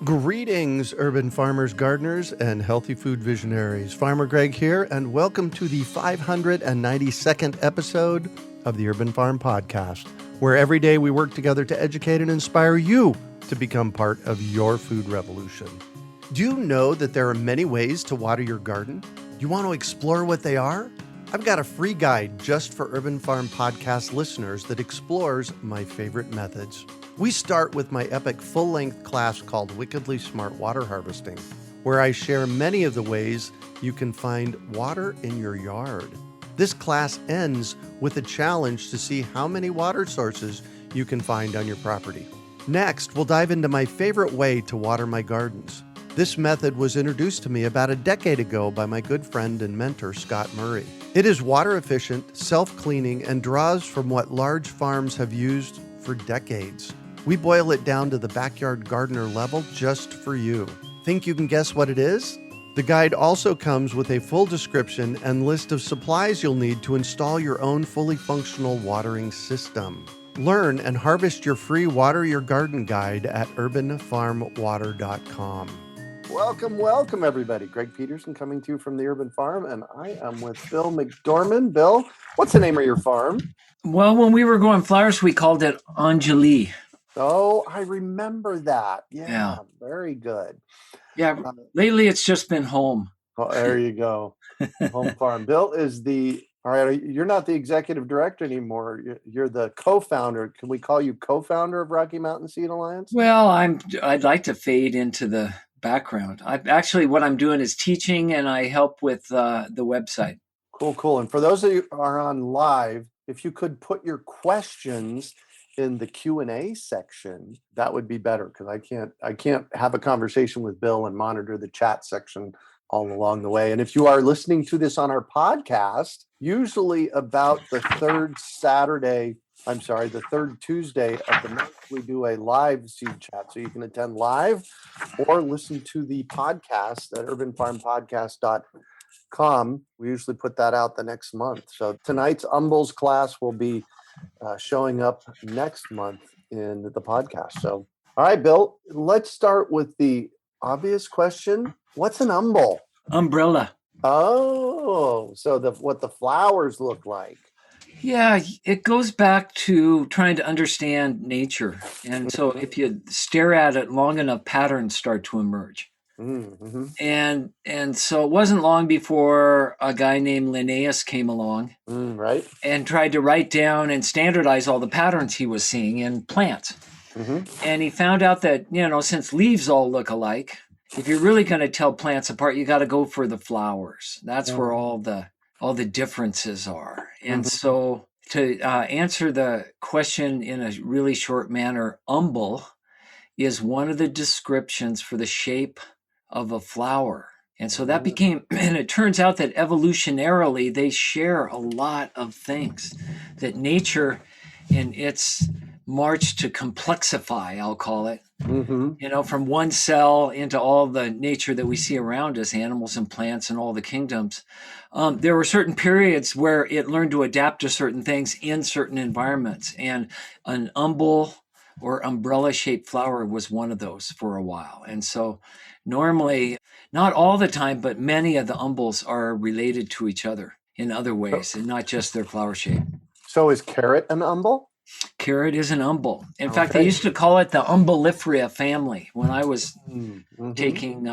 Greetings, urban farmers, gardeners, and healthy food visionaries. Farmer Greg here, and welcome to the 592nd episode of the Urban Farm Podcast, where every day we work together to educate and inspire you to become part of your food revolution. Do you know that there are many ways to water your garden? Do you want to explore what they are? I've got a free guide just for Urban Farm Podcast listeners that explores my favorite methods. We start with my epic full-length class called Wickedly Smart Water Harvesting, where I share many of the ways you can find water in your yard. This class ends with a challenge to see how many water sources you can find on your property. Next, we'll dive into my favorite way to water my gardens. This method was introduced to me about a decade ago by my good friend and mentor, Scott Murray. It is water efficient, self-cleaning, and draws from what large farms have used for decades. We boil it down to the backyard gardener level just for you. Think you can guess what it is? The guide also comes with a full description and list of supplies you'll need to install your own fully functional watering system. Learn and harvest your free Water Your Garden guide at urbanfarmwater.com. Welcome, everybody. Greg Peterson coming to you from the Urban Farm, and I am with Bill McDorman. Bill, what's the name of your farm? Well, when we were growing flowers, we called it Anjali. Oh, I remember that. Yeah. Very good. Yeah, lately it's just been home. Oh, there you go. Home farm. Bill is all right, you're not the executive director anymore. You're the co-founder. Can we call you co-founder of Rocky Mountain Seed Alliance? Well, I'd like to fade into the background. What I'm doing is teaching, and I help with the website. Cool. And for those of you who are on live, if you could put your questions in the Q&A section, that would be better, because I can't have a conversation with Bill and monitor the chat section all along the way. And if you are listening to this on our podcast, usually about the third Tuesday of the month, we do a live seed chat. So you can attend live or listen to the podcast at urbanfarmpodcast.com. We usually put that out the next month. So tonight's Umbels class will be showing up next month in the podcast. So, all right, Bill, let's start with the obvious question. What's an umbel? Umbrella. Oh, so what the flowers look like. Yeah, it goes back to trying to understand nature. And so if you stare at it long enough, patterns start to emerge. Mm-hmm. And so it wasn't long before a guy named Linnaeus came along, right, and tried to write down and standardize all the patterns he was seeing in plants. Mm-hmm. And he found out that, since leaves all look alike, if you're really going to tell plants apart, you got to go for the flowers. That's where all the differences are. And so to answer the question in a really short manner, umbel is one of the descriptions for the shape of a flower. And so that became, and it turns out that evolutionarily, they share a lot of things, that nature in its march to complexify, I'll call it, from one cell into all the nature that we see around us, animals and plants and all the kingdoms. There were certain periods where it learned to adapt to certain things in certain environments. And an umbel or umbrella-shaped flower was one of those for a while. And so normally, not all the time, but many of the umbels are related to each other in other ways, and not just their flower shape. So is carrot an umbel? Carrot is an umbel. In fact, they used to call it the Umbellifera family when I was taking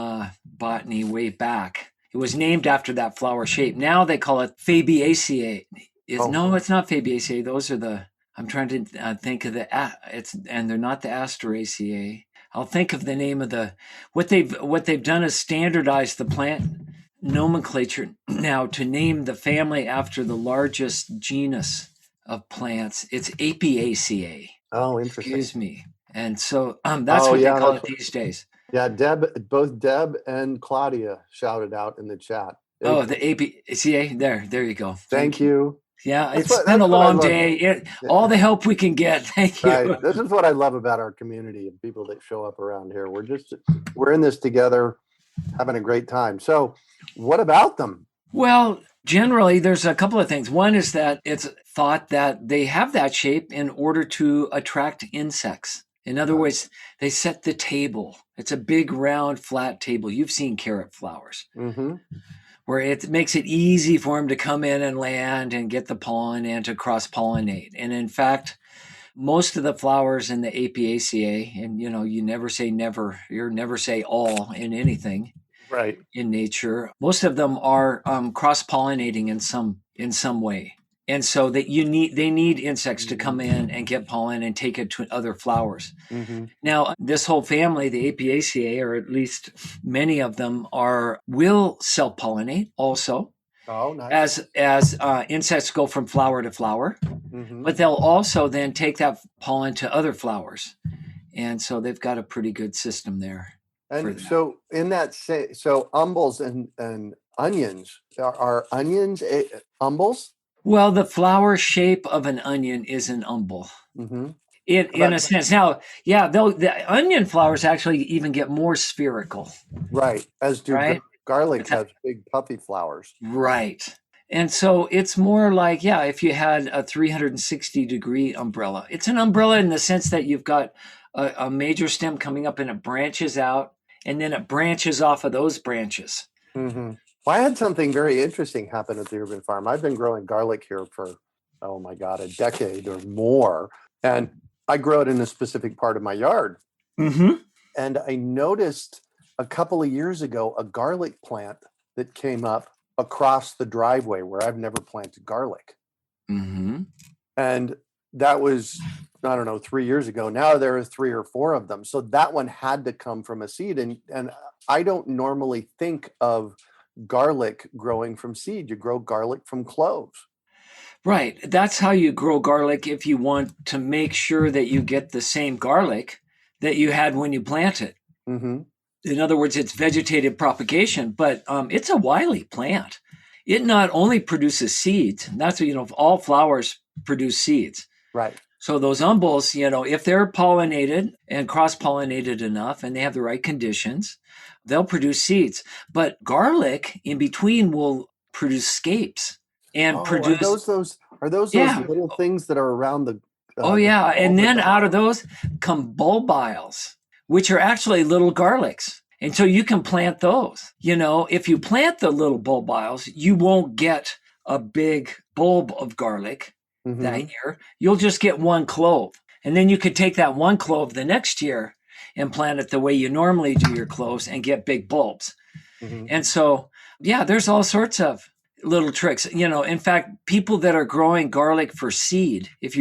botany way back. It was named after that flower shape. Now they call it Fabiaceae. No, it's not Fabiaceae. Those are I'm trying to think of and they're not the Asteraceae. I'll think of the name of what they've done is standardize the plant nomenclature now to name the family after the largest genus of plants. It's Apiaceae. Oh, interesting. Excuse me. And so that's what they call it these days. Yeah, both Deb and Claudia shouted out in the chat. Oh, the Apiaceae. There you go. Thank you. Yeah, it's been a long day. All the help we can get. Thank you. Right. This is what I love about our community and people that show up around here. We're in this together, having a great time. So what about them? Well, generally, there's a couple of things. One is that it's thought that they have that shape in order to attract insects. In other words, they set the table. It's a big, round, flat table. You've seen carrot flowers, where it makes it easy for them to come in and land and get the pollen and to cross-pollinate. And in fact, most of the flowers in the Apiaceae, and you never say never, you never say all in anything in nature. Most of them are cross-pollinating in some way. And so that they need insects to come in and get pollen and take it to other flowers. Now, this whole family, the Apiaceae, or at least many of them, will self-pollinate also. Oh, nice. As insects go from flower to flower, but they'll also then take that pollen to other flowers, and so they've got a pretty good system there. And so in that, so umbels and onions, are onions umbels? Well, the flower shape of an onion is an umbel. In a sense. Now, yeah, the onion flowers actually even get more spherical. Right, as do garlic has big puffy flowers. Right. And so it's more like, if you had a 360-degree umbrella. It's an umbrella in the sense that you've got a major stem coming up and it branches out, and then it branches off of those branches. Well, I had something very interesting happen at the urban farm. I've been growing garlic here for, oh my God, a decade or more. And I grow it in a specific part of my yard. And I noticed a couple of years ago a garlic plant that came up across the driveway where I've never planted garlic. And that was, I don't know, 3 years ago. Now there are 3 or 4 of them. So that one had to come from a seed. And I don't normally think of garlic growing from seed. You grow garlic from cloves. Right. That's how you grow garlic if you want to make sure that you get the same garlic that you had when you plant it. In other words, it's vegetative propagation, but it's a wily plant. It not only produces seeds, that's what, all flowers produce seeds. Right. So those umbels, if they're pollinated and cross-pollinated enough and they have the right conditions, they'll produce seeds. But garlic in between will produce scapes and produce. Are those little things that are around the? And then out of those come bulbiles, which are actually little garlics. And so you can plant those. If you plant the little bulbiles, you won't get a big bulb of garlic that year. You'll just get one clove. And then you could take that one clove the next year and plant it the way you normally do your cloves and get big bulbs. And so, there's all sorts of little tricks. In fact, people that are growing garlic for seed, if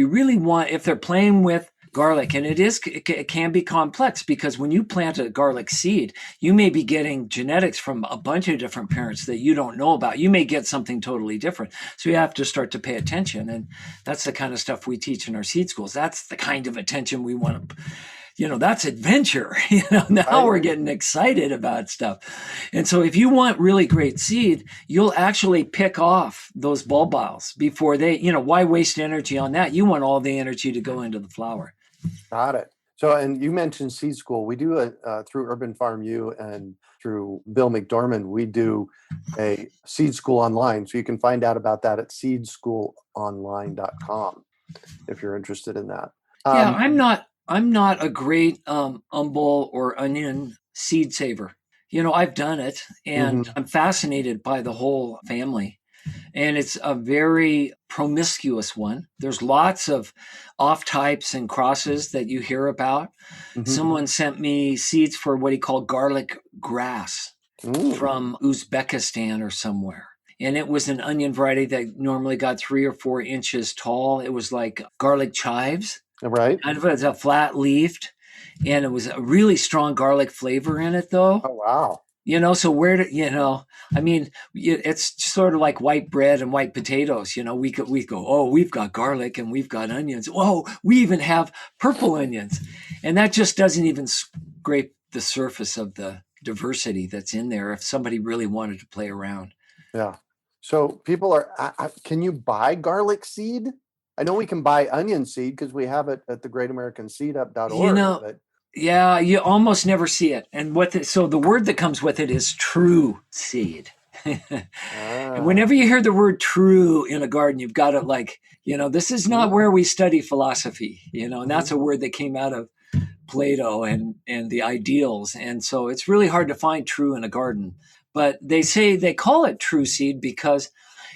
they're playing with garlic, and it can be complex, because when you plant a garlic seed, you may be getting genetics from a bunch of different parents that you don't know about. You may get something totally different. So you have to start to pay attention. And that's the kind of stuff we teach in our seed schools. That's the kind of attention we want to, that's adventure. Now we're getting excited about stuff. And so if you want really great seed, you'll actually pick off those bulbiles before they, why waste energy on that? You want all the energy to go into the flower. Got it. So, and you mentioned seed school. We do through Urban Farm U and through Bill McDorman, we do a seed school online. So you can find out about that at seedschoolonline.com if you're interested in that. I'm not a great umbel or onion seed saver. I've done it, and I'm fascinated by the whole family. And it's a very promiscuous one. There's lots of off types and crosses that you hear about. Someone sent me seeds for what he called garlic grass from Uzbekistan or somewhere. And it was an onion variety that normally got 3 or 4 inches tall. It was like garlic chives. Right. Kind of as a flat leafed. And it was a really strong garlic flavor in it, though. Oh, wow. So it's sort of like white bread and white potatoes. We go, oh, we've got garlic and we've got onions. Whoa, we even have purple onions. And that just doesn't even scrape the surface of the diversity that's in there if somebody really wanted to play around. Yeah. So people can you buy garlic seed? I know we can buy onion seed because we have it at the greatamericanseedup.org. Yeah, you almost never see it. And so the word that comes with it is true seed. And whenever you hear the word true in a garden, you've got to this is not where we study philosophy, and that's a word that came out of Plato and the ideals. And so it's really hard to find true in a garden. But they call it true seed because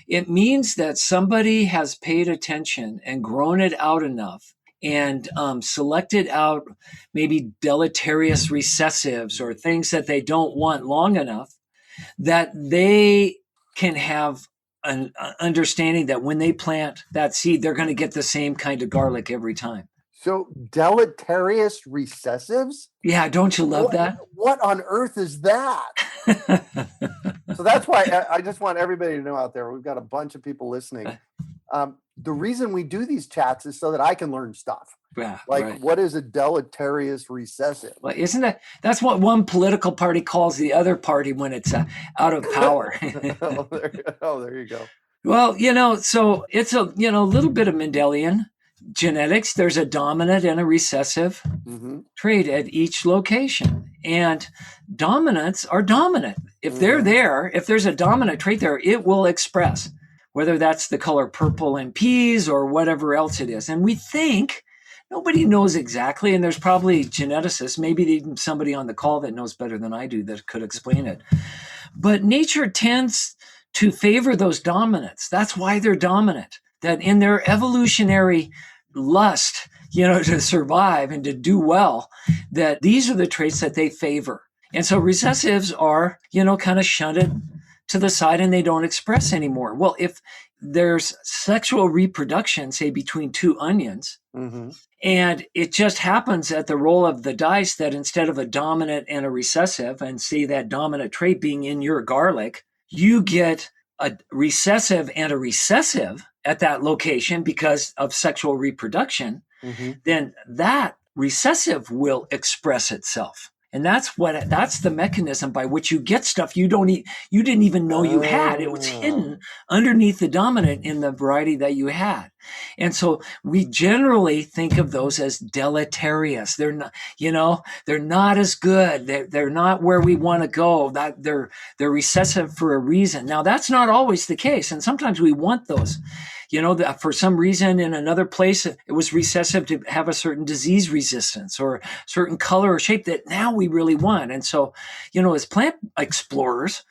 it means that somebody has paid attention and grown it out enough and selected out maybe deleterious recessives or things that they don't want long enough that they can have an understanding that when they plant that seed, they're going to get the same kind of garlic every time. So deleterious recessives? Yeah, don't you love that? What on earth is that? So that's why I just want everybody to know out there, we've got a bunch of people listening. The reason we do these chats is so that I can learn stuff. Yeah, like, right. What is a deleterious recessive? Well, that's what one political party calls the other party when it's out of power. There you go. Well, so it's a little bit of Mendelian genetics. There's a dominant and a recessive trait at each location, and dominants are dominant. If they're there, if there's a dominant trait there, it will express, whether that's the color purple in peas or whatever else it is. And we think, nobody knows exactly, and there's probably geneticists, maybe even somebody on the call that knows better than I do that could explain it. But nature tends to favor those dominants. That's why they're dominant. That in their evolutionary lust, to survive and to do well, that these are the traits that they favor. And so recessives are, kind of shunted to the side and they don't express anymore. Well, if there's sexual reproduction, say between two onions, and it just happens at the roll of the dice that instead of a dominant and a recessive, and see that dominant trait being in your garlic, you get a recessive and a recessive at that location because of sexual reproduction, then that recessive will express itself. And that's the mechanism by which you get stuff you didn't even know you had. It was hidden underneath the dominant in the variety that you had. And so we generally think of those as deleterious. They're not, they're not as good. They're not where we want to go. That they're recessive for a reason. Now that's not always the case. And sometimes we want those. That for some reason in another place, it was recessive to have a certain disease resistance or certain color or shape that now we really want. And so, as plant explorers,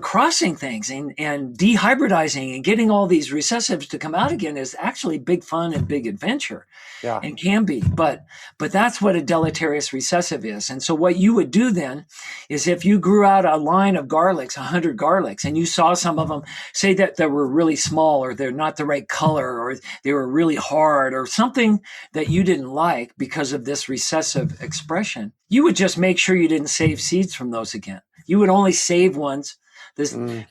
crossing things and dehybridizing and getting all these recessives to come out again is actually big fun and big adventure. Yeah. And can be, but that's what a deleterious recessive is. And so what you would do then is if you grew out a line of garlics, 100 garlics, and you saw some of them, say that they were really small or they're not the right color or they were really hard or something that you didn't like because of this recessive expression, you would just make sure you didn't save seeds from those again. You would only save ones,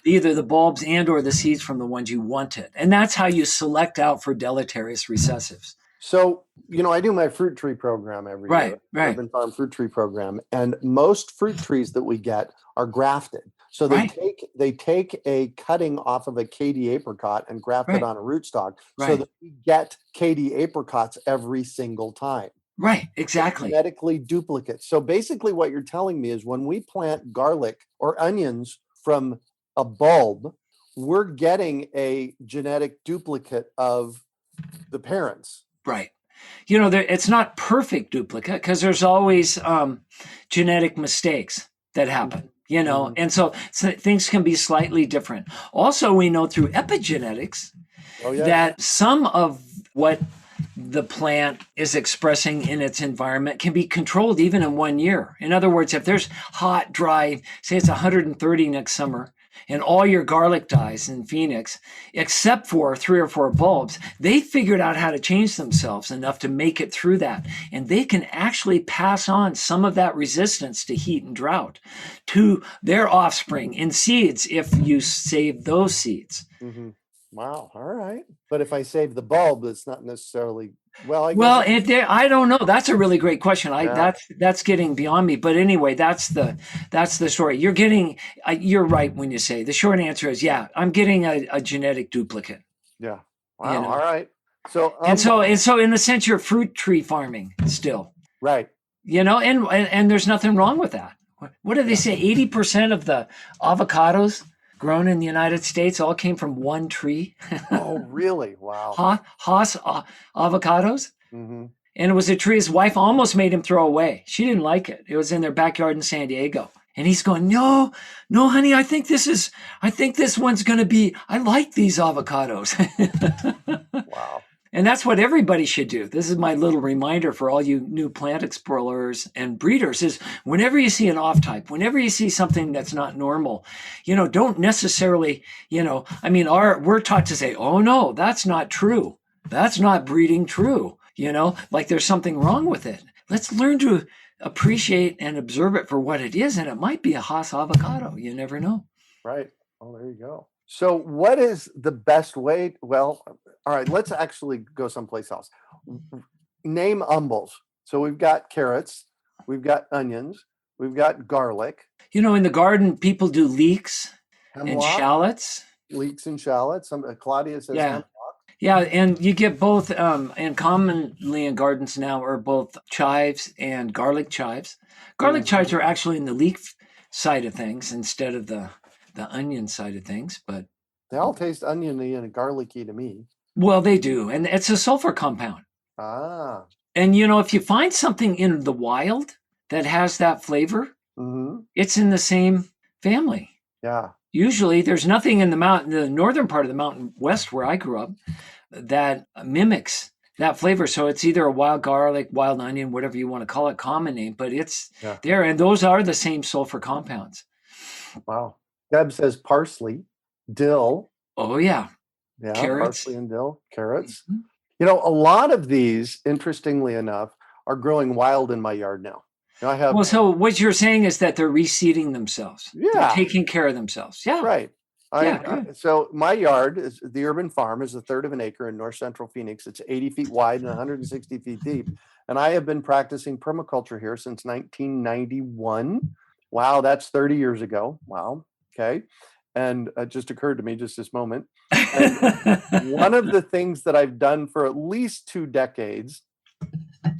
either the bulbs and or the seeds from the ones you wanted. And that's how you select out for deleterious recessives. So, I do my fruit tree program every year, Urban Farm Fruit Tree Program, and most fruit trees that we get are grafted. So they take a cutting off of a Katy apricot and graft it on a rootstock so that we get Katy apricots every single time. Right, exactly. Genetically duplicate. So basically what you're telling me is when we plant garlic or onions from a bulb, we're getting a genetic duplicate of the parents. Right. It's not perfect duplicate because there's always genetic mistakes that happen, and so things can be slightly different. Also, we know through epigenetics that some of what the plant is expressing in its environment can be controlled even in 1 year. In other words, if there's hot, dry, say it's 130 next summer, and all your garlic dies in Phoenix, except for 3 or 4 bulbs, they figured out how to change themselves enough to make it through that. And they can actually pass on some of that resistance to heat and drought to their offspring in seeds if you save those seeds. Wow. All right. But if I save the bulb, it's not necessarily I don't know. That's a really great question. That's getting beyond me. But anyway, that's the story. You're right when you say the short answer is I'm getting a genetic duplicate. Yeah. Wow. All right. So and so in the sense you're fruit tree farming still. Right. And there's nothing wrong with that. What do they say? 80% of the avocados grown in the United States all came from one tree. Oh, really? Wow. Haas avocados. And it was a tree his wife almost made him throw away. She didn't like it. It was in their backyard in San Diego. And he's going, no, honey, I think this one's going to be, I like these avocados. Wow. And that's what everybody should do. This is my little reminder for all you new plant explorers and breeders is whenever you see an off type, whenever you see something that's not normal, don't necessarily, we're taught to say, oh no, that's not true. That's not breeding true. Like there's something wrong with it. Let's learn to appreciate and observe it for what it is. And it might be a Haas avocado. You never know. Right. Oh, there you go. So what is the best way? Well, all right, let's actually go someplace else. Name Umbels. So we've got carrots, we've got onions, we've got garlic. In the garden, people do leeks and shallots. Leeks and shallots. Claudia says hemlock. Yeah, and you get both, and commonly in gardens now are both chives and garlic chives. Garlic chives are actually in the leaf side of things instead of the onion side of things, but they all taste oniony and garlicky to me. Well, they do, and it's a sulfur compound. Ah. And if you find something in the wild that has that flavor, it's in the same family. Yeah. Usually, there's nothing in the northern part of the mountain west where I grew up that mimics that flavor. So it's either a wild garlic, wild onion, whatever you want to call it, common name, but it's there. And those are the same sulfur compounds. Wow. Deb says parsley, dill. Oh, yeah. Yeah, carrots. Parsley and dill, carrots. A lot of these, interestingly enough, are growing wild in my yard now. I have. Well, so what you're saying is that they're reseeding themselves. Yeah. They're taking care of themselves. Yeah. Right. So my yard, the urban farm, is a third of an acre in north central Phoenix. It's 80 feet wide and 160 feet deep. And I have been practicing permaculture here since 1991. Wow, that's 30 years ago. Wow. Okay. And it just occurred to me just this moment. And one of the things that I've done for at least 2 decades,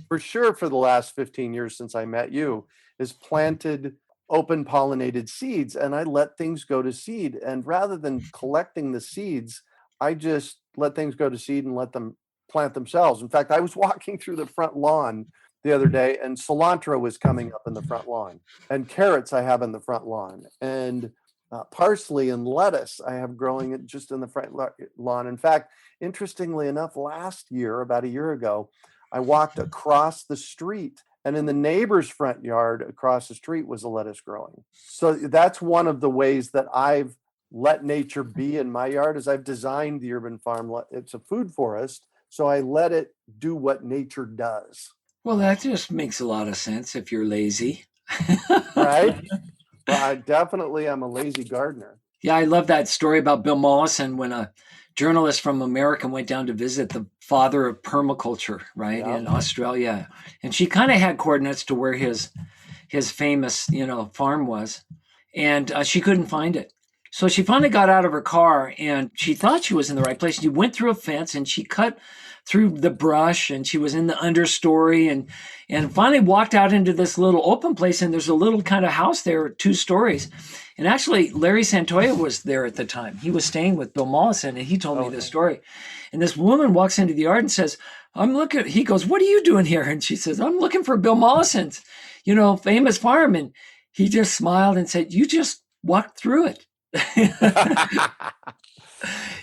for sure for the last 15 years since I met you, is planted open pollinated seeds. And I let things go to seed. And rather than collecting the seeds, I just let things go to seed and let them plant themselves. In fact, I was walking through the front lawn the other day and cilantro was coming up in the front lawn, and carrots I have in the front lawn, and parsley and lettuce I have growing it just in the front lawn. In fact, interestingly enough, last year, about a year ago, I walked across the street, and in the neighbor's front yard across the street was a lettuce growing. So that's one of the ways that I've let nature be in my yard, is I've designed the urban farm. It's a food forest, so I let it do what nature does. Well, that just makes a lot of sense if you're lazy. Right? Well, I definitely am a lazy gardener. Yeah, I love that story about Bill Mollison when a journalist from America went down to visit the father of permaculture, right, in Australia. And she kind of had coordinates to where his famous, farm was. And she couldn't find it. So she finally got out of her car and she thought she was in the right place. She went through a fence and she cut through the brush and she was in the understory and finally walked out into this little open place. And there's a little kind of house there, 2 stories. And actually, Larry Santoya was there at the time. He was staying with Bill Mollison and he told me this story. And this woman walks into the yard and says, he goes, "What are you doing here?" And she says, "I'm looking for Bill Mollison's, famous farm." And he just smiled and said, "You just walked through it."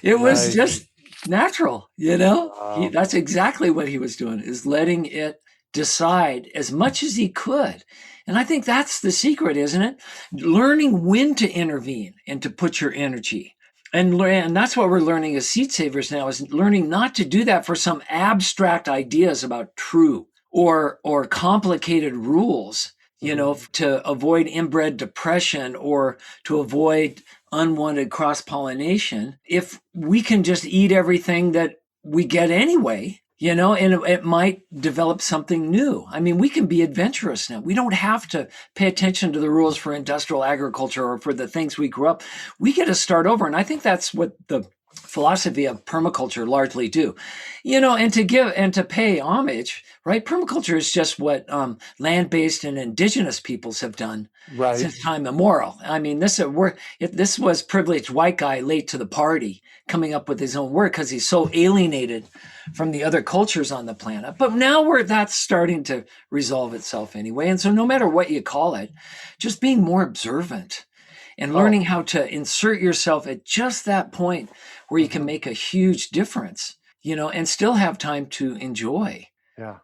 It was just natural, That's exactly what he was doing, is letting it decide as much as he could. And I think that's the secret, isn't it? Learning when to intervene and to put your energy. And that's what we're learning as seed savers now, is learning not to do that for some abstract ideas about true or complicated rules, to avoid inbred depression or to avoid unwanted cross-pollination. If we can just eat everything that we get anyway, and it might develop something new. I mean, we can be adventurous now. We don't have to pay attention to the rules for industrial agriculture or for the things we grew up. We get to start over. And I think that's what the philosophy of permaculture largely do. And to give and to pay homage, right? Permaculture is just what land-based and indigenous peoples have done Right. since time immemorial. I mean, this was privileged white guy late to the party coming up with his own word because he's so alienated from the other cultures on the planet. But now that's starting to resolve itself anyway. And so no matter what you call it, just being more observant and learning how to insert yourself at just that point where you can make a huge difference, and still have time to enjoy, Yeah.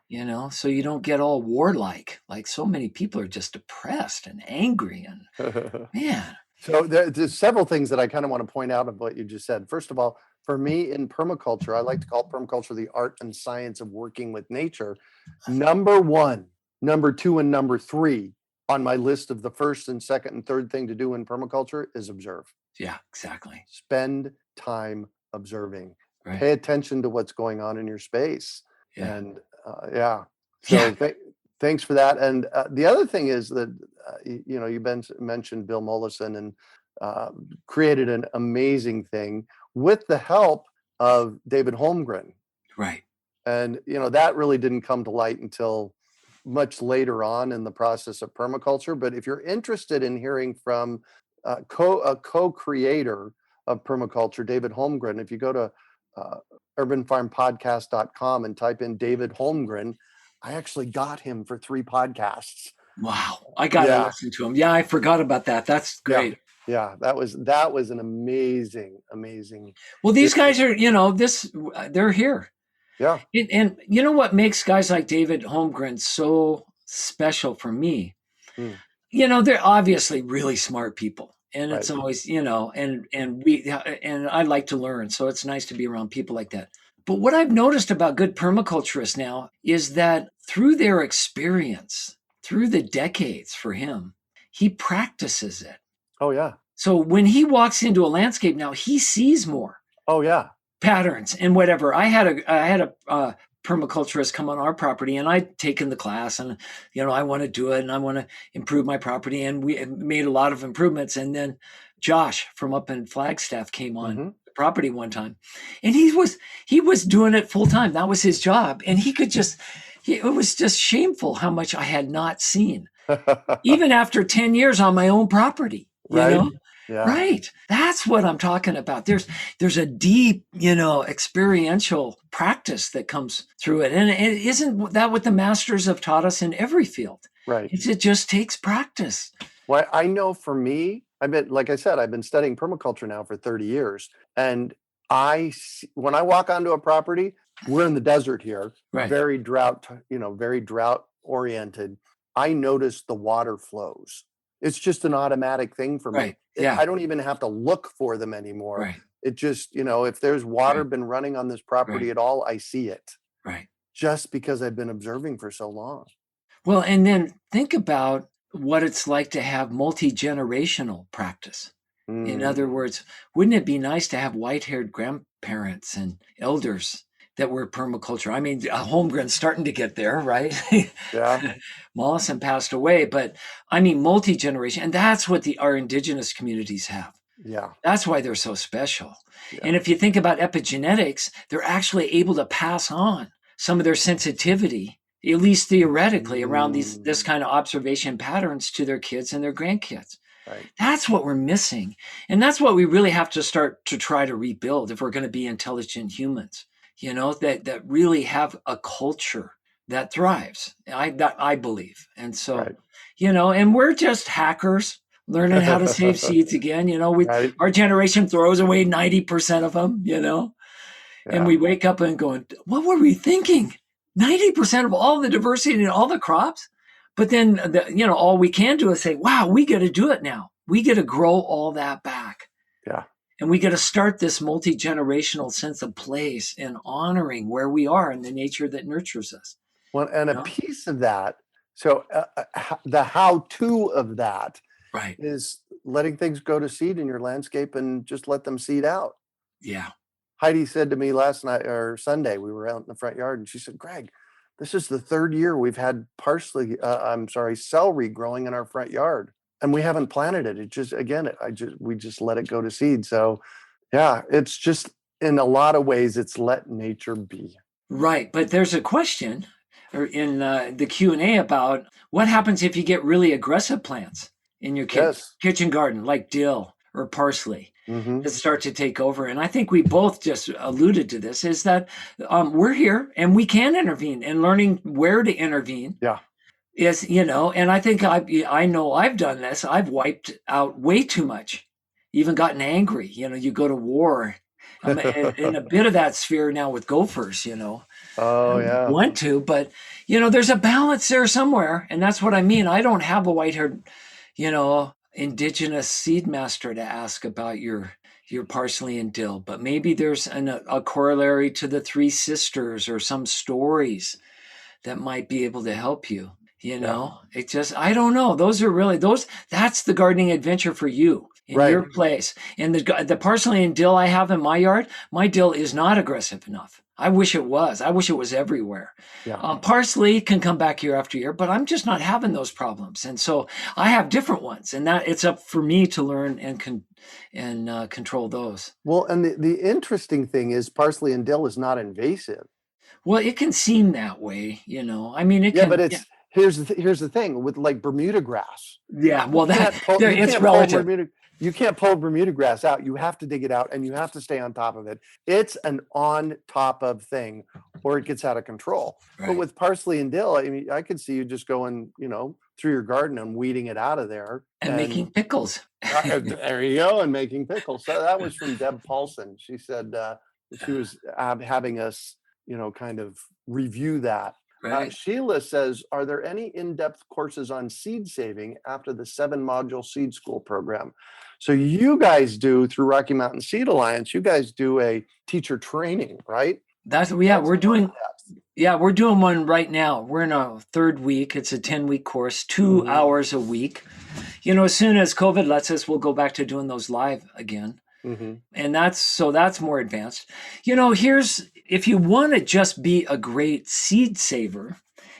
so you don't get all warlike. Like so many people are just depressed and angry and man. So there's several things that I kind of want to point out of what you just said. First of all, for me in permaculture, I like to call permaculture the art and science of working with nature. Number one, number two, and number three on my list of the first and second and third thing to do in permaculture is observe. Yeah, exactly. Spend time observing. Right. Pay attention to what's going on in your space. Yeah. And so thanks for that. And the other thing is that, you mentioned Bill Mollison and created an amazing thing with the help of David Holmgren. Right. And, that really didn't come to light until much later on in the process of permaculture. But if you're interested in hearing from a co-creator of permaculture, David Holmgren, if you go to urbanfarmpodcast.com and type in David Holmgren, I actually got him for 3 podcasts. Wow. I got to listen to him. Yeah, I forgot about that. That's great. Yeah, that was an amazing. Well, these guys are, they're here. Yeah. And you know what makes guys like David Holmgren so special for me? They're obviously really smart people. And it's always, and I like to learn. So it's nice to be around people like that. But what I've noticed about good permaculturists now is that through their experience, through the decades for him, he practices it. Oh, yeah. So when he walks into a landscape now, he sees more. Oh, yeah. Patterns and whatever. I had a permaculturist come on our property, and I'd taken the class, and I want to do it, and I want to improve my property, and we made a lot of improvements. And then Josh from up in Flagstaff came on the property one time, and he was doing it full time. That was his job, and it was just shameful how much I had not seen, even after 10 years on my own property. You know. Yeah. Right. That's what I'm talking about. There's a deep, experiential practice that comes through it. And isn't that what the masters have taught us in every field? Right. It just takes practice. Well, I know for me, like I said, I've been studying permaculture now for 30 years. And when I walk onto a property, we're in the desert here, right. very drought oriented. I notice the water flows. It's just an automatic thing for me. Right. Yeah. I don't even have to look for them anymore. Right. It just, if there's water been running on this property at all, I see it. Right. Just because I've been observing for so long. Well, and then think about what it's like to have multi-generational practice. In other words, wouldn't it be nice to have white-haired grandparents and elders that were permaculture? I mean, Holmgren's starting to get there, right? Yeah. Mollison passed away, but I mean, multi-generation. And that's what our indigenous communities have. Yeah. That's why they're so special. Yeah. And if you think about epigenetics, they're actually able to pass on some of their sensitivity, at least theoretically, around this kind of observation patterns to their kids and their grandkids. Right. That's what we're missing. And that's what we really have to start to try to rebuild if we're going to be intelligent humans. That really have a culture that thrives. I believe. And so, and we're just hackers learning how to save seeds again. Our generation throws away 90% of them, and we wake up and going, what were we thinking? 90% of all the diversity and all the crops. But then, all we can do is say, wow, we got to do it now. We got to grow all that back. Yeah. And we got to start this multi-generational sense of place and honoring where we are and the nature that nurtures us. Well, and a piece of that, so the how-to of that is letting things go to seed in your landscape and just let them seed out. Yeah. Heidi said to me last night or Sunday, we were out in the front yard, and she said, Greg, this is the third year we've had celery growing in our front yard. And we haven't planted it. It just, again, we just let it go to seed. So yeah, it's just in a lot of ways, it's let nature be. Right. But there's a question in the Q&A about what happens if you get really aggressive plants in your kitchen garden, like dill or parsley, that start to take over. And I think we both just alluded to this, is that we're here and we can intervene, and learning where to intervene. Yeah. Is, and I think I know I've done this. I've wiped out way too much, even gotten angry. You go to war. I'm in a bit of that sphere now with gophers, Oh, yeah. Want to, but, there's a balance there somewhere. And that's what I mean. I don't have a white-haired, indigenous seed master to ask about your parsley and dill, but maybe there's a corollary to the Three Sisters or some stories that might be able to help you. It just, I don't know. Those are really that's the gardening adventure for you in your place. And the parsley and dill I have in my yard, my dill is not aggressive enough. I wish it was. I wish it was everywhere. Yeah. Parsley can come back year after year, but I'm just not having those problems. And so I have different ones, and that it's up for me to learn and control those. Well, and the interesting thing is parsley and dill is not invasive. Well, it can seem that way, I mean, it can. But it's, here's the thing with like Bermuda grass. Yeah, well, it's relative. You can't pull Bermuda grass out. You have to dig it out, and you have to stay on top of it. It's an on top of thing, or it gets out of control. Right. But with parsley and dill, I mean, I could see you just going, through your garden and weeding it out of there. And making pickles. There you go, and making pickles. So that was from Deb Paulson. She said she was having us, kind of review that. Right. Sheila says, are there any in-depth courses on seed saving after the 7-module seed school program? So you guys do, through Rocky Mountain Seed Alliance, you guys do a teacher training, right? We're doing one right now. We're in our 3rd week. It's a 10-week course, 2 hours a week. As soon as COVID lets us, we'll go back to doing those live again. Mm-hmm. And that's more advanced. If you want to just be a great seed saver,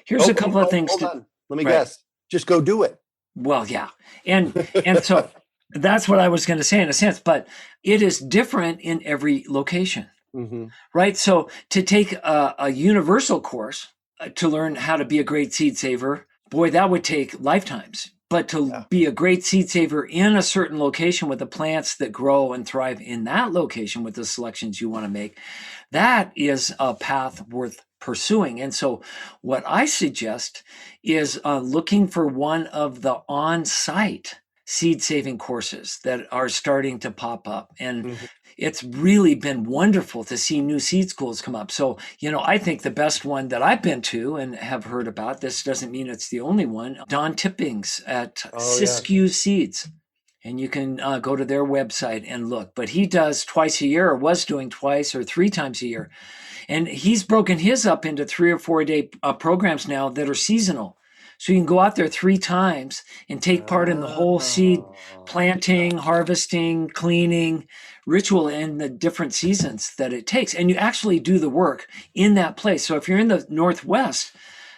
here's a couple of things. Hold on. Let me guess. Just go do it. Well, yeah. And so that's what I was going to say in a sense, but it is different in every location, right? So to take a universal course to learn how to be a great seed saver, boy, that would take lifetimes. But to be a great seed saver in a certain location with the plants that grow and thrive in that location with the selections you want to make, that is a path worth pursuing. And so what I suggest is looking for one of the on-site seed saving courses that are starting to pop up. And it's really been wonderful to see new seed schools come up. So, I think the best one that I've been to and have heard about, this doesn't mean it's the only one, Don Tipping's at Siskiyou Seeds. And you can go to their website and look. But he does twice a year, or was doing twice or 3 times a year. And he's broken his up into 3 or 4 day programs now that are seasonal. So you can go out there 3 times and take part in the whole seed planting, harvesting, cleaning ritual in the different seasons that it takes. And you actually do the work in that place. So if you're in the Northwest,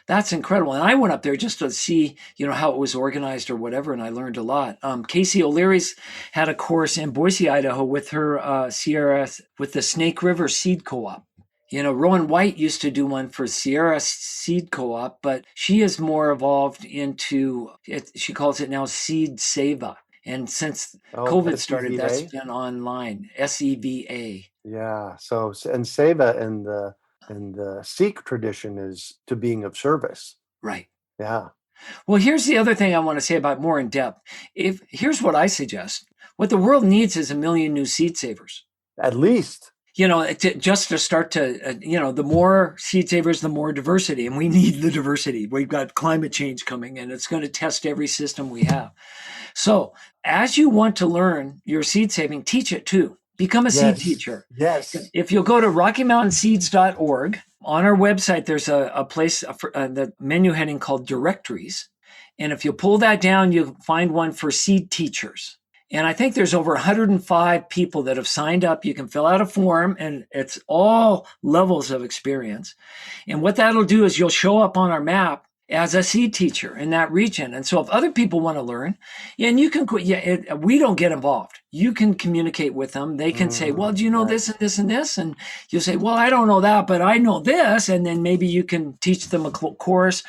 that's incredible. And I went up there just to see, how it was organized or whatever, and I learned a lot. Casey O'Leary's had a course in Boise, Idaho with her Sierra, with the Snake River Seed Co-op. Rowan White used to do one for Sierra Seed Co-op, but she is more evolved into it. She calls it now Seed Seva. And since COVID started, that's been online. SEVA. Yeah. So, and Seva in the Sikh tradition is to being of service. Right. Yeah. Well, here's the other thing I want to say about more in depth. Here's what I suggest. What the world needs is 1 million new seed savers. At least. Just to start to, the more seed savers, the more diversity. And we need the diversity. We've got climate change coming, and it's going to test every system we have. So as you want to learn your seed saving, teach it too. Become a seed teacher. Yes. If you'll go to RockyMountainSeeds.org, on our website, there's a place, the menu heading called Directories. And if you pull that down, you'll find one for seed teachers. And I think there's over 105 people that have signed up. You can fill out a form, and it's all levels of experience. And what that'll do is you'll show up on our map as a seed teacher in that region. And so if other people want to learn, and you can, we don't get involved. You can communicate with them. They can say, well, do you know this and this and this? And you'll say, well, I don't know that, but I know this. And then maybe you can teach them a course.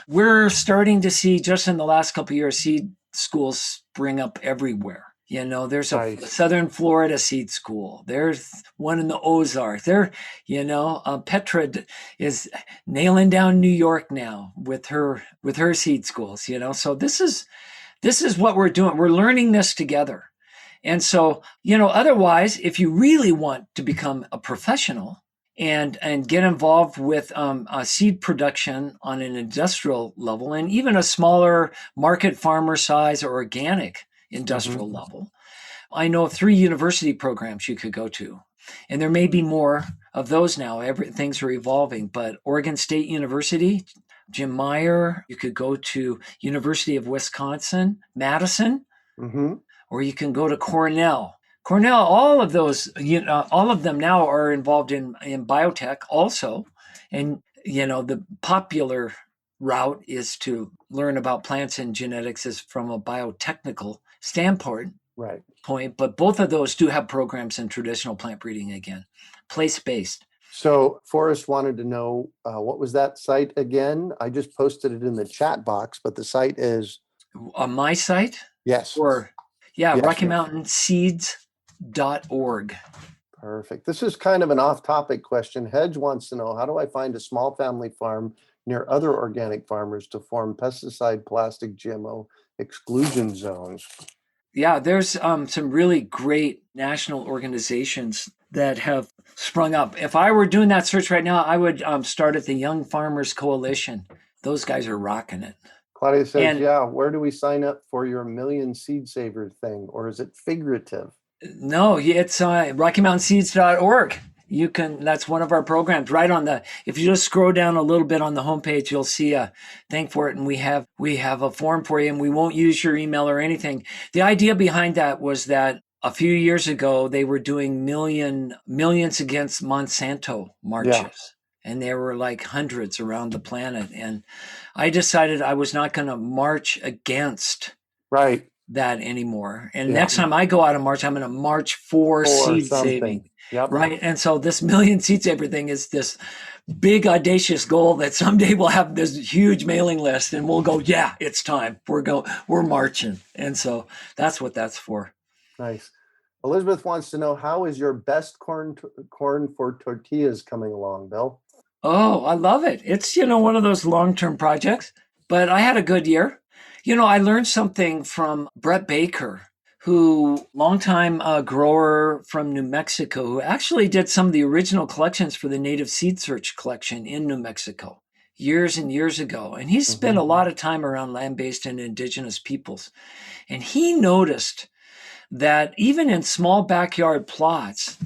We're starting to see just in the last couple of years, seed schools spring up everywhere. There's a Southern Florida seed school. There's one in the Ozarks. Petra is nailing down New York now with her seed schools. So this is what we're doing. We're learning this together. And so, otherwise, if you really want to become a professional and get involved with seed production on an industrial level and even a smaller market farmer size or organic industrial level, I know of 3 university programs you could go to. And there may be more of those now. Things are evolving. But Oregon State University, Jim Meyer, you could go to University of Wisconsin, Madison, or you can go to Cornell. All of those, all of them now are involved in biotech also. And, the popular route is to learn about plants and genetics is from a biotechnical standpoint. Right. But both of those do have programs in traditional plant breeding again, place-based. So Forrest wanted to know, what was that site again? I just posted it in the chat box, but the site is... my site? Yes. RockyMountainSeeds.org. Perfect. This is kind of an off-topic question. Hedge wants to know, how do I find a small family farm near other organic farmers to form pesticide, plastic, GMO exclusion zones? Yeah, there's some really great national organizations that have sprung up. If I were doing that search right now, I would start at the Young Farmers Coalition. Those guys are rocking it. Claudia says, where do we sign up for your Million Seed Saver thing? Or is it figurative? No, it's RockyMountainSeeds.org. You can, that's one of our programs right on if you just scroll down a little bit on the homepage, you'll see a thank for it. And we have a form for you, and we won't use your email or anything. The idea behind that was that a few years ago, they were doing millions against Monsanto marches. And there were like hundreds around the planet. And I decided I was not going to march against that anymore. And next time I go out and march, I'm going to march for seed saving. Right. And so this Million Seed Saver thing is this big audacious goal that someday we'll have this huge mailing list and we'll go, it's time. We're marching. And so that's what that's for. Nice. Elizabeth wants to know, how is your best corn for tortillas coming along, Bill? Oh, I love it. It's, one of those long-term projects, but I had a good year. I learned something from Brett Baker, who longtime grower from New Mexico, who actually did some of the original collections for the Native Seed Search collection in New Mexico years and years ago. And he spent a lot of time around land-based and indigenous peoples. And he noticed that even in small backyard plots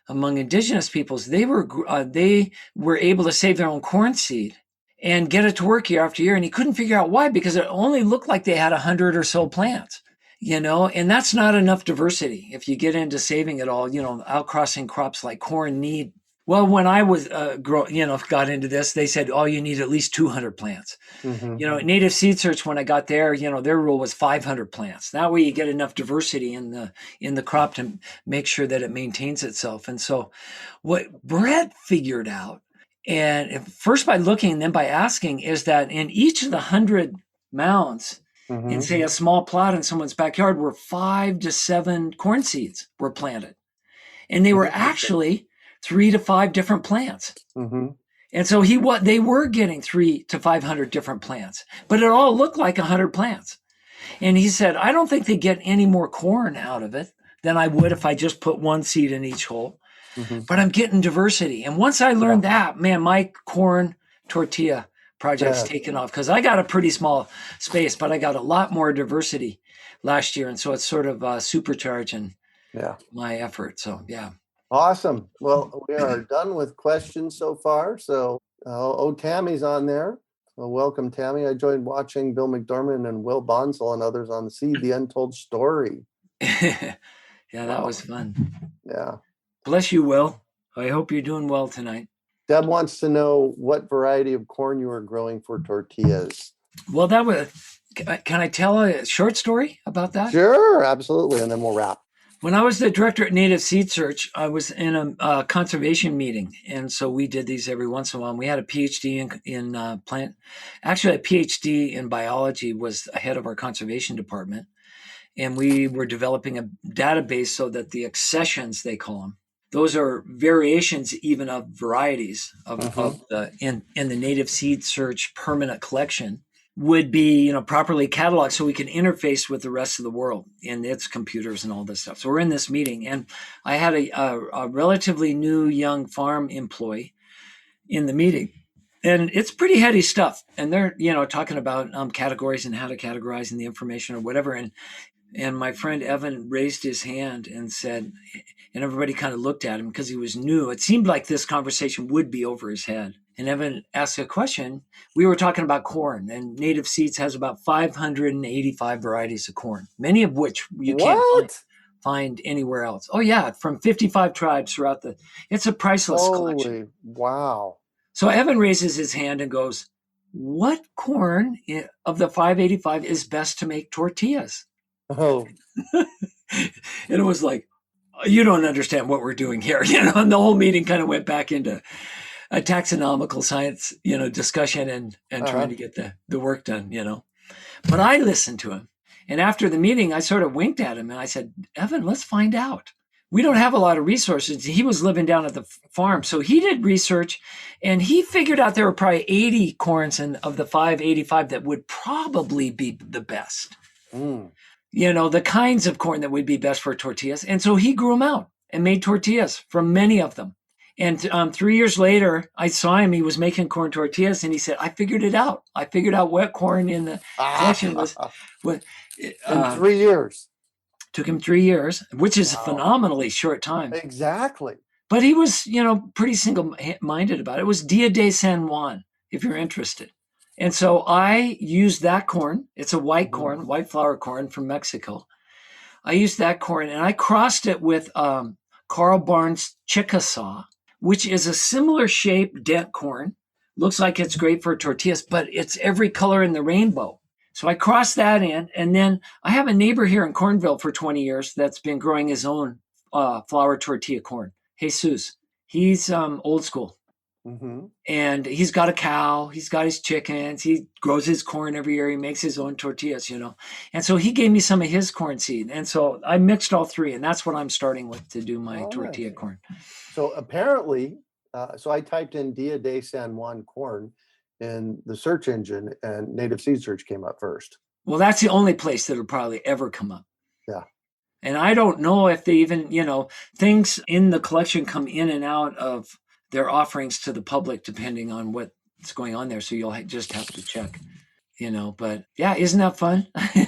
among indigenous peoples, they were able to save their own corn seed and get it to work year after year. And he couldn't figure out why, because it only looked like they had 100 or so plants. And that's not enough diversity. If you get into saving it all, outcrossing crops like corn need. Well, when I was got into this, they said, you need at least 200 plants. Native Seed Search, when I got there, their rule was 500 plants. That way you get enough diversity in the crop to make sure that it maintains itself. And so what Brett figured out, and first by looking and then by asking, is that in each of the 100 mounds, in say a small plot in someone's backyard, where 5 to 7 corn seeds were planted. And they were actually 3 to 5 different plants. And so they were getting 300 to 500 different plants, but it all looked like 100 plants. And he said, I don't think they get any more corn out of it than I would if I just put one seed in each hole. But I'm getting diversity. And once I learned that, man, my corn tortilla project's taken off, because I got a pretty small space, but I got a lot more diversity last year. And so it's sort of supercharging my effort. So, Awesome. Well, we are done with questions so far. So, Tammy's on there. So welcome, Tammy. I enjoyed watching Bill McDorman and Will Bonsall and others on Seed, the Untold Story. That was fun. Yeah. Bless you, Will. I hope you're doing well tonight. Deb wants to know what variety of corn you are growing for tortillas. Well, can I tell a short story about that? Sure, absolutely. And then we'll wrap. When I was the director at Native Seed Search, I was in a conservation meeting. And so we did these every once in a while. And we had a PhD in plant, actually a PhD in biology was head of our conservation department. And we were developing a database so that the accessions, they call them, those are variations even of varieties of in the Native Seed Search permanent collection would be properly cataloged so we can interface with the rest of the world and its computers and all this stuff. So we're in this meeting, and I had a relatively new young farm employee in the meeting, and it's pretty heady stuff. And they're talking about categories and how to categorize and the information or whatever. And my friend Evan raised his hand and said, and everybody kind of looked at him because he was new. It seemed like this conversation would be over his head. And Evan asked a question. We were talking about corn, and Native Seeds has about 585 varieties of corn, many of which you can't find anywhere else. Oh, yeah, from 55 tribes throughout it's a priceless collection. Wow. So Evan raises his hand and goes, what corn of the 585 is best to make tortillas? Oh. And it was like, you don't understand what we're doing here. And the whole meeting kind of went back into a taxonomical science, discussion and trying to get the work done, But I listened to him. And after the meeting, I sort of winked at him and I said, Evan, let's find out. We don't have a lot of resources. He was living down at the farm. So he did research and he figured out there were probably 80 corns of the 585 that would probably be the best. The kinds of corn that would be best for tortillas. And so he grew them out and made tortillas from many of them. And 3 years later, I saw him. He was making corn tortillas, and he said, I figured it out. I figured out what corn in the collection was. In 3 years. Took him 3 years, which is a phenomenally short time. Exactly. But he was, pretty single-minded about it. It was Dia de San Juan, if you're interested. And so I used that corn. It's a white corn, white flour corn from Mexico. I used that corn, and I crossed it with Carl Barnes Chickasaw, which is a similar shape dent corn. Looks like it's great for tortillas, but it's every color in the rainbow. So I crossed that in, and then I have a neighbor here in Cornville for 20 years that's been growing his own flour tortilla corn, Jesus. He's old school. And he's got a cow, he's got his chickens, he grows his corn every year, he makes his own tortillas, And so he gave me some of his corn seed. And so I mixed all three, and that's what I'm starting with to do my tortilla corn. So apparently, so I typed in Dia de San Juan corn in the search engine, and Native Seed Search came up first. Well, that's the only place that'll probably ever come up. Yeah. And I don't know if they even, things in the collection come in and out of their offerings to the public, depending on what's going on there. So you'll just have to check, but yeah, isn't that fun?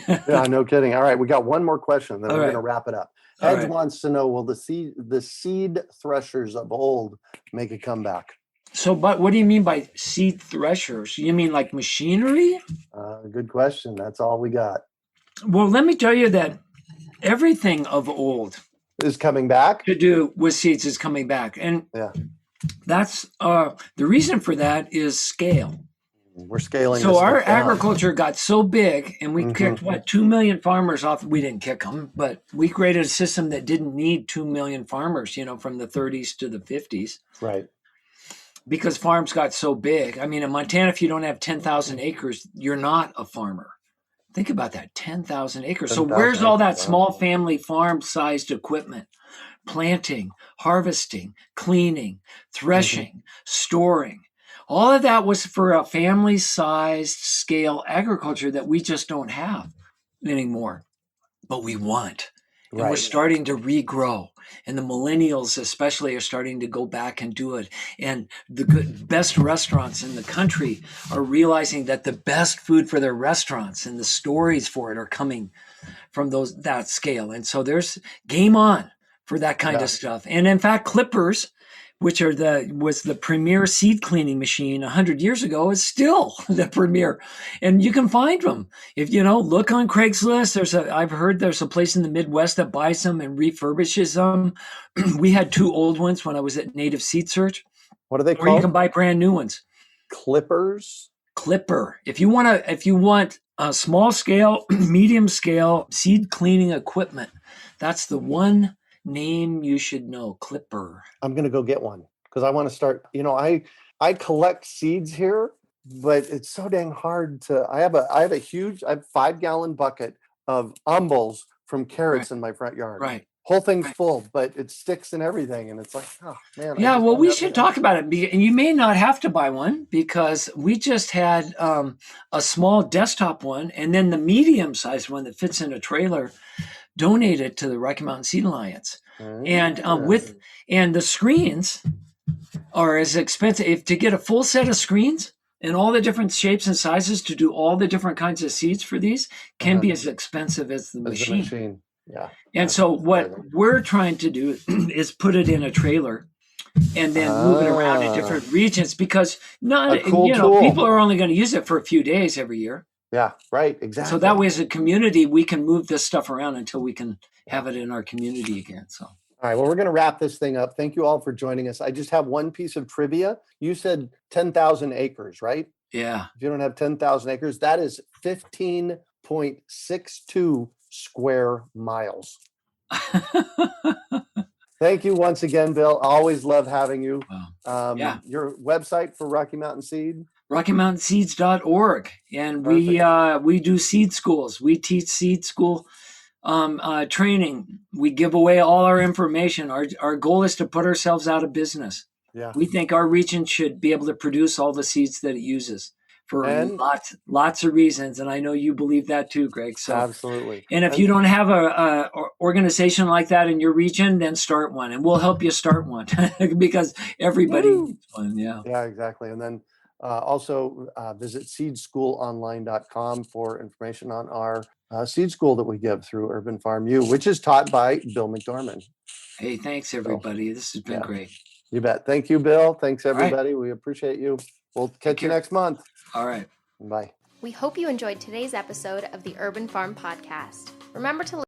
Yeah, no kidding. All right. We got one more question, then we're going to wrap it up. Ed wants to know, will the seed threshers of old make a comeback? So, but what do you mean by seed threshers? You mean like machinery? Good question. That's all we got. Well, let me tell you that everything of old is coming back. To do with seeds is coming back. And that's the reason for that is scale. We're scaling. So our agriculture got so big, and we kicked 2 million farmers off. We didn't kick them, but we created a system that didn't need 2 million farmers, from the 30s to the 50s. Right. Because farms got so big. I mean, in Montana, if you don't have 10,000 acres, you're not a farmer. Think about that, 10,000 acres. 10, so where's all that small family farm-sized equipment? Planting, harvesting, cleaning, threshing, storing. All of that was for a family-sized scale agriculture that we just don't have anymore, but we want. And we're starting to regrow. And the millennials especially are starting to go back and do it. And the best restaurants in the country are realizing that the best food for their restaurants and the stories for it are coming from that scale. And so there's game on for that kind of stuff. And in fact, clippers, which was the premier seed cleaning machine 100 years ago, is still the premier. And you can find them. If look on Craigslist, I've heard there's a place in the Midwest that buys them and refurbishes them. We had 2 old ones when I was at Native Seed Search. What are they Or you called? can buy brand new ones. Clippers? Clipper. If you want a small scale, medium scale seed cleaning equipment, that's the one name you should know. Clipper. I'm going to go get one because I want to start. I collect seeds here, but it's so dang hard to. I have a 5-gallon bucket of Umbels from carrots in my front yard. Right. Whole thing's full, but it sticks and everything, and it's like, oh man. Yeah, well, we should talk about it. And you may not have to buy one because we just had a small desktop one, and then the medium-sized one that fits in a trailer donated to the Rocky Mountain Seed Alliance. And the screens are as expensive to get a full set of screens and all the different shapes and sizes to do all the different kinds of seeds for these can be as expensive as the machine. Yeah. And so what we're trying to do is put it in a trailer and then move it around in different regions because people are only going to use it for a few days every year. Yeah, right, exactly. So that way as a community, we can move this stuff around until we can have it in our community again. So. All right, well, we're going to wrap this thing up. Thank you all for joining us. I just have one piece of trivia. You said 10,000 acres, right? Yeah. If you don't have 10,000 acres, that is 15.62 square miles. Thank you once again, Bill. I always love having you. Wow. Your website for Rocky Mountain Seed? RockyMountainSeeds.org. And we do seed schools. We teach seed school training. We give away all our information. Our goal is to put ourselves out of business. Yeah. We think our region should be able to produce all the seeds that it uses for lots of reasons. And I know you believe that too, Greg. So absolutely. And if you don't have a organization like that in your region, then start one, and we'll help you start one because everybody needs one. Yeah. Yeah, exactly. And then also visit seedschoolonline.com for information on our seed school that we give through Urban Farm U, which is taught by Bill McDorman. Hey, thanks everybody. This has been great. You bet. Thank you, Bill. Thanks everybody. We appreciate you. We'll catch you next month. All right. Bye. We hope you enjoyed today's episode of the Urban Farm Podcast. Remember to